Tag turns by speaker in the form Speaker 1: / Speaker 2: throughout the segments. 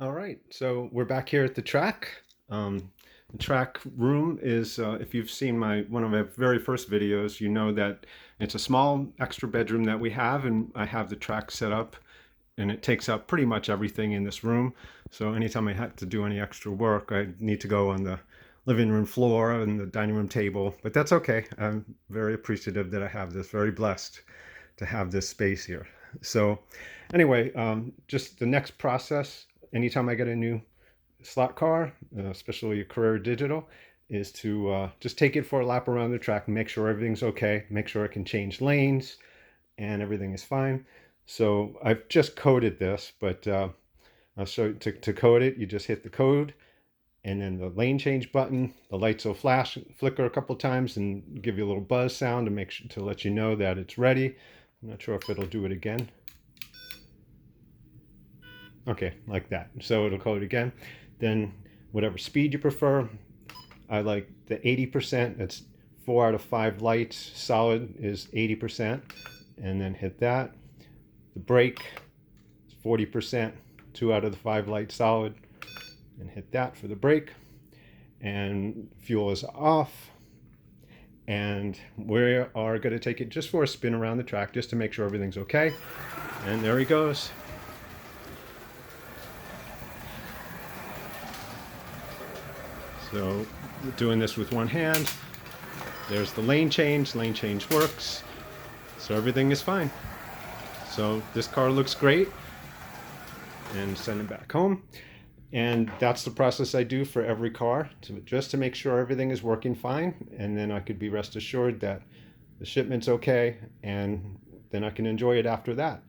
Speaker 1: All right, so we're back here at the track. The track room is, if you've seen one of my very first videos, you know that it's a small extra bedroom that we have, and I have the track set up, and it takes up pretty much everything in this room. So anytime I have to do any extra work, I need to go on the living room floor and the dining room table, but that's okay. I'm very appreciative that I have this, very blessed to have this space here. So anyway, just the next process, anytime I get a new slot car, especially a Carrera Digital, is to just take it for a lap around the track and make sure everything's okay, make sure I can change lanes and everything is fine. So I've just coded this, but I'll show you to code it. You just hit the code and then the lane change button. The lights will flash, flicker a couple times and give you a little buzz sound to make sure to let you know that it's ready. I'm not sure if it'll do it again. Okay, like that. So it'll code again. Then whatever speed you prefer. I like the 80%. That's 4 out of 5 lights. Solid is 80%. And then hit that. The brake is 40%. 2 out of the 5 lights solid. And hit that for the brake. And fuel is off. And we are going to take it just for a spin around the track just to make sure everything's okay. And there he goes. So doing this with one hand. There's the lane change. Lane change works. So everything is fine. So this car looks great. And send it back home. And that's the process I do for every car, just to make sure everything is working fine. And then I could be rest assured that the shipment's okay, and then I can enjoy it after that.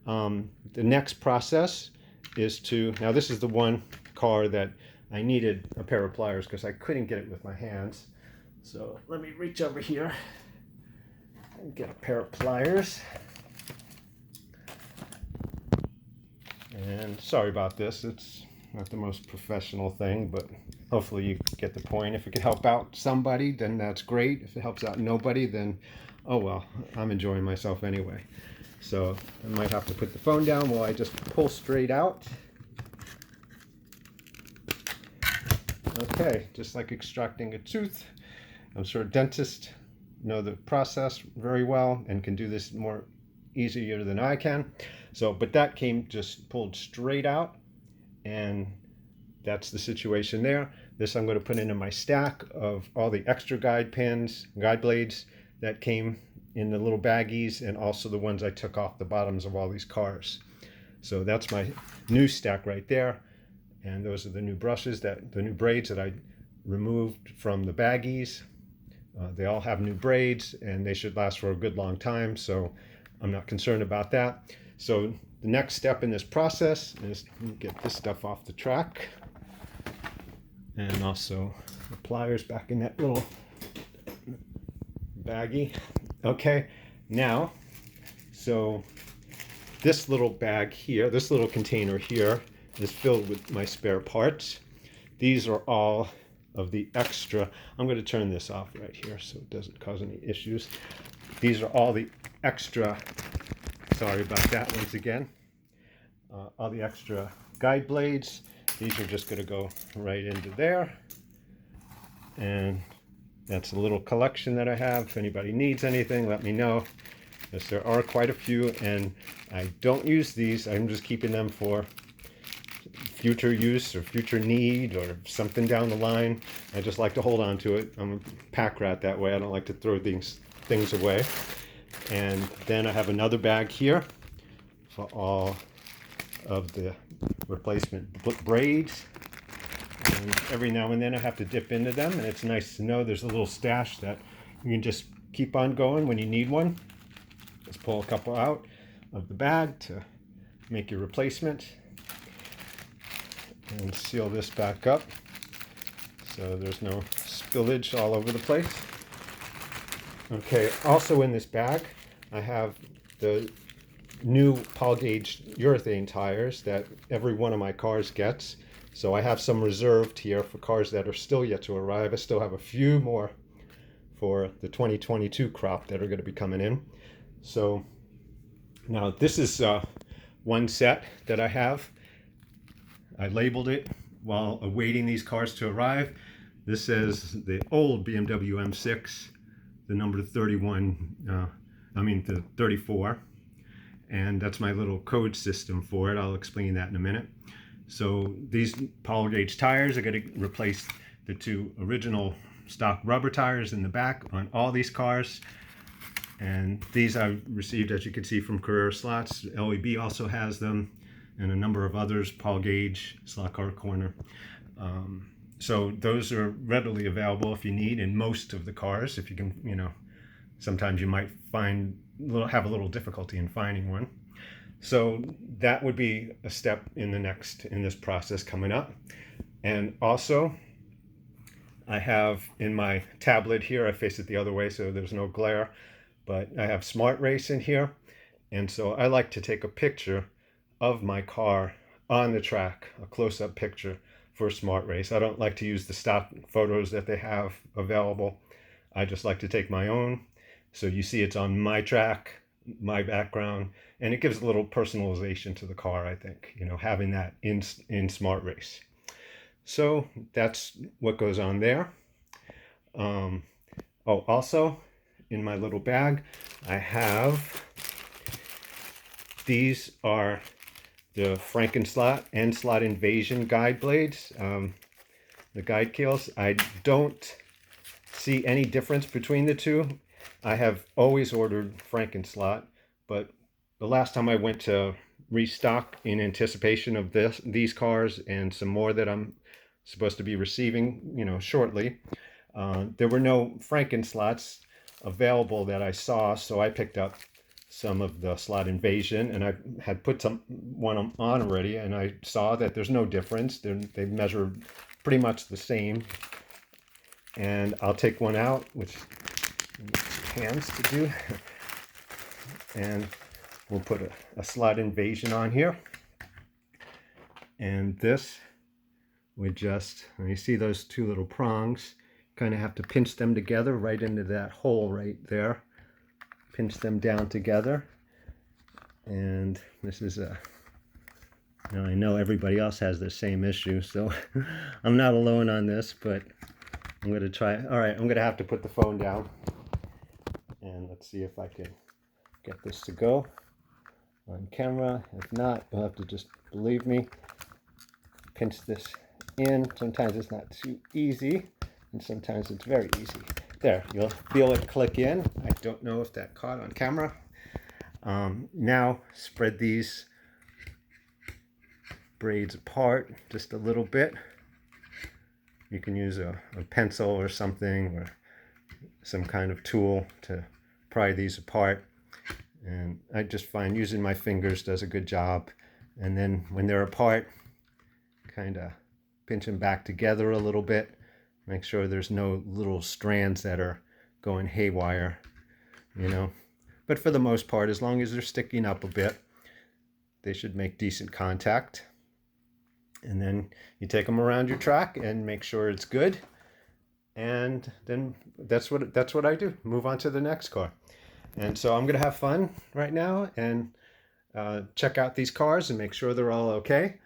Speaker 1: The next process is now this is the one car that I needed a pair of pliers because I couldn't get it with my hands. So let me reach over here and get a pair of pliers. And sorry about this, it's not the most professional thing, but hopefully you get the point. If it can help out somebody, then that's great. If it helps out nobody, then oh well, I'm enjoying myself anyway. So I might have to put the phone down while I just pull straight out. Okay, just like extracting a tooth. I'm sure dentists know the process very well and can do this more easier than I can. So, but that came just pulled straight out, and that's the situation there. This I'm going to put into my stack of all the extra guide pins, guide blades that came in the little baggies, and also the ones I took off the bottoms of all these cars. So that's my new stack right there. And those are the new brushes, the new braids that I removed from the baggies. They all have new braids and they should last for a good long time. So I'm not concerned about that. So the next step in this process is to get this stuff off the track, and also the pliers back in that little baggie. Okay, now, so this little bag here, this little container here is filled with my spare parts. These are all of the extra. I'm going to turn this off right here so it doesn't cause any issues. These are all the extra, sorry about that once again, all the extra guide blades. These are just going to go right into there. And that's a little collection that I have. If anybody needs anything, let me know. Yes, there are quite a few, and I don't use these. I'm just keeping them for future use or future need or something down the line. I just like to hold on to it. I'm a pack rat that way. I don't like to throw things away. And then I have another bag here for all of the replacement braids. And every now and then I have to dip into them, and it's nice to know there's a little stash that you can just keep on going when you need one. Just pull a couple out of the bag to make your replacement. And seal this back up so there's no spillage all over the place. Okay, also in this bag I have the new Paul Gauge urethane tires that every one of my cars gets. So I have some reserved here for cars that are still yet to arrive. I still have a few more for the 2022 crop that are going to be coming in. So now this is one set that I have. I labeled it while awaiting these cars to arrive. This says the old BMW M6, the number 31, the 34. And that's my little code system for it. I'll explain that in a minute. So these Power Gauge tires are going to replace the two original stock rubber tires in the back on all these cars. And these I've received, as you can see, from Carrera Slots. LEB also has them, and a number of others, Paul Gauge, Slot Car Corner. So those are readily available if you need in most of the cars. If you can, sometimes you might have a little difficulty in finding one. So that would be a step in this process coming up. And also, I have in my tablet here, I face it the other way so there's no glare, but I have Smart Race in here. And so I like to take a picture of my car on the track, a close-up picture for Smart Race. I don't like to use the stock photos that they have available. I just like to take my own. So you see it's on my track, my background, and it gives a little personalization to the car, I think, having that in Smart Race. So that's what goes on there. Also in my little bag, I have, these are the Frankenslot and Slot Invasion guide blades, the guide keels. I don't see any difference between the two. I have always ordered Frankenslot, but the last time I went to restock in anticipation of these cars and some more that I'm supposed to be receiving, shortly, there were no Frankenslots available that I saw, so I picked up some of the Slot Invasion, and I had put one on already, and I saw that there's no difference. They measure pretty much the same. And I'll take one out, which hands to do, and we'll put a Slot Invasion on here. And this would just, when you see those two little prongs, kind of have to pinch them together right into that hole right there. Pinch them down together. And this is I know everybody else has the same issue, so I'm not alone on this, but I'm going to try. All right, I'm going to have to put the phone down. And let's see if I can get this to go on camera. If not, you'll have to just believe me. Pinch this in. Sometimes it's not too easy, and sometimes it's very easy. There, you'll feel it click in. I don't know if that caught on camera. Now spread these braids apart just a little bit. You can use a pencil or something, or some kind of tool to pry these apart. And I just find using my fingers does a good job. And then when they're apart, kind of pinch them back together a little bit. Make sure there's no little strands that are going haywire, But for the most part, as long as they're sticking up a bit, they should make decent contact. And then you take them around your track and make sure it's good. And then that's what I do. Move on to the next car. And so I'm going to have fun right now and check out these cars and make sure they're all okay.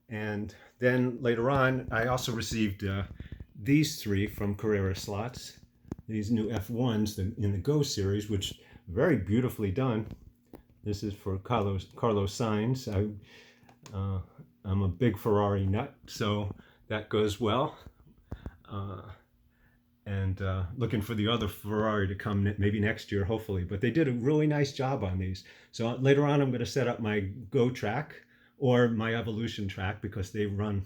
Speaker 1: And then later on, I also received these three from Carrera Slots, these new F1s in the Go series, which are very beautifully done. This is for Carlos Sainz. I'm a big Ferrari nut, so that goes well. And looking for the other Ferrari to come maybe next year, hopefully. But they did a really nice job on these. So later on, I'm going to set up my Go track or my Evolution track, because they run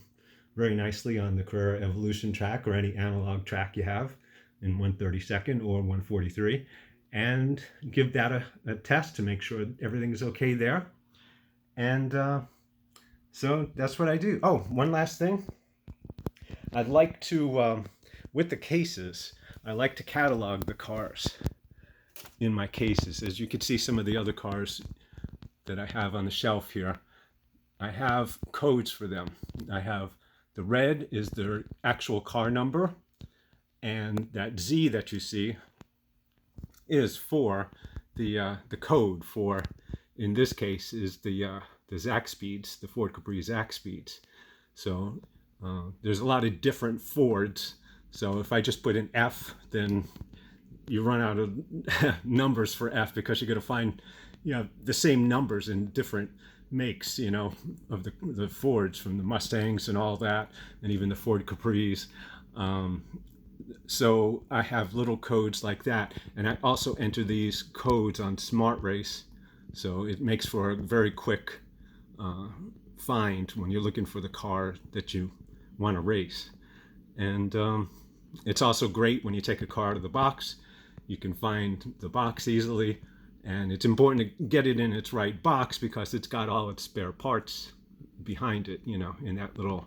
Speaker 1: very nicely on the Carrera Evolution track or any analog track you have in 1/32 or 1/43, and give that a test to make sure everything is okay there. And so that's what I do. Oh, one last thing. I'd like to, with the cases, I like to catalog the cars in my cases. As you can see, some of the other cars that I have on the shelf here, I have codes for them. I have the red is their actual car number, and that Z that you see is for the code for, in this case, is the Zaxpeeds, the Ford Capri Zaxpeeds. So there's a lot of different Fords. So if I just put an F, then you run out of numbers for F, because you're going to find, the same numbers in different makes, of the Fords, from the Mustangs and all that, and even the Ford Capris. So I have little codes like that, and I also enter these codes on Smart Race, so it makes for a very quick find when you're looking for the car that you want to race. And it's also great when you take a car out of the box. You can find the box easily, and it's important to get it in its right box because it's got all its spare parts behind it, in that little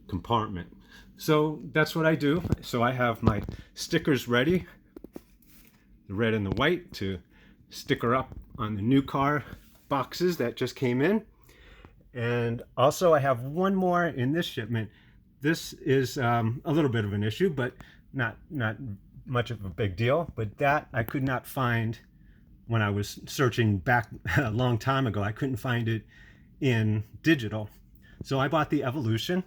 Speaker 1: compartment. So that's what I do. So I have my stickers ready, the red and the white, to sticker up on the new car boxes that just came in. And also I have one more in this shipment. This is a little bit of an issue, but not much of a big deal. But that I could not find when I was searching back a long time ago. I couldn't find it in digital. So I bought the Evolution.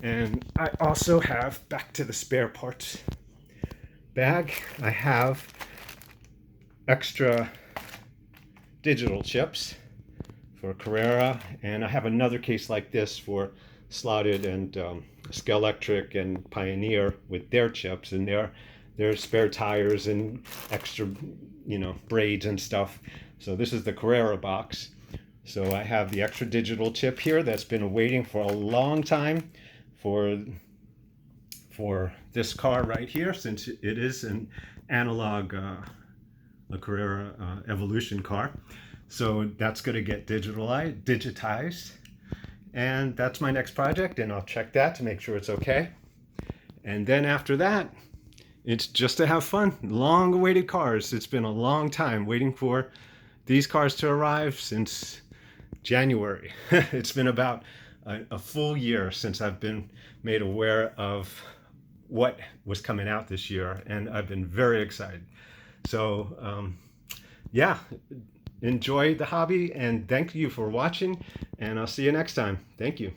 Speaker 1: And I also have, back to the spare parts bag, I have extra digital chips for Carrera, and I have another case like this for Slotted and Skelectric and Pioneer with their chips and their spare tires and extra, braids and stuff. So this is the Carrera box. So I have the extra digital chip here that's been waiting for a long time for this car right here, since it is an analog a Carrera Evolution car. So that's going to get digitized, and that's my next project, and I'll check that to make sure it's okay. And then after that, it's just to have fun. Long awaited cars. It's been a long time waiting for these cars to arrive, since January. It's been about a full year since I've been made aware of what was coming out this year, and I've been very excited. So yeah, enjoy the hobby, and thank you for watching, and I'll see you next time. Thank you.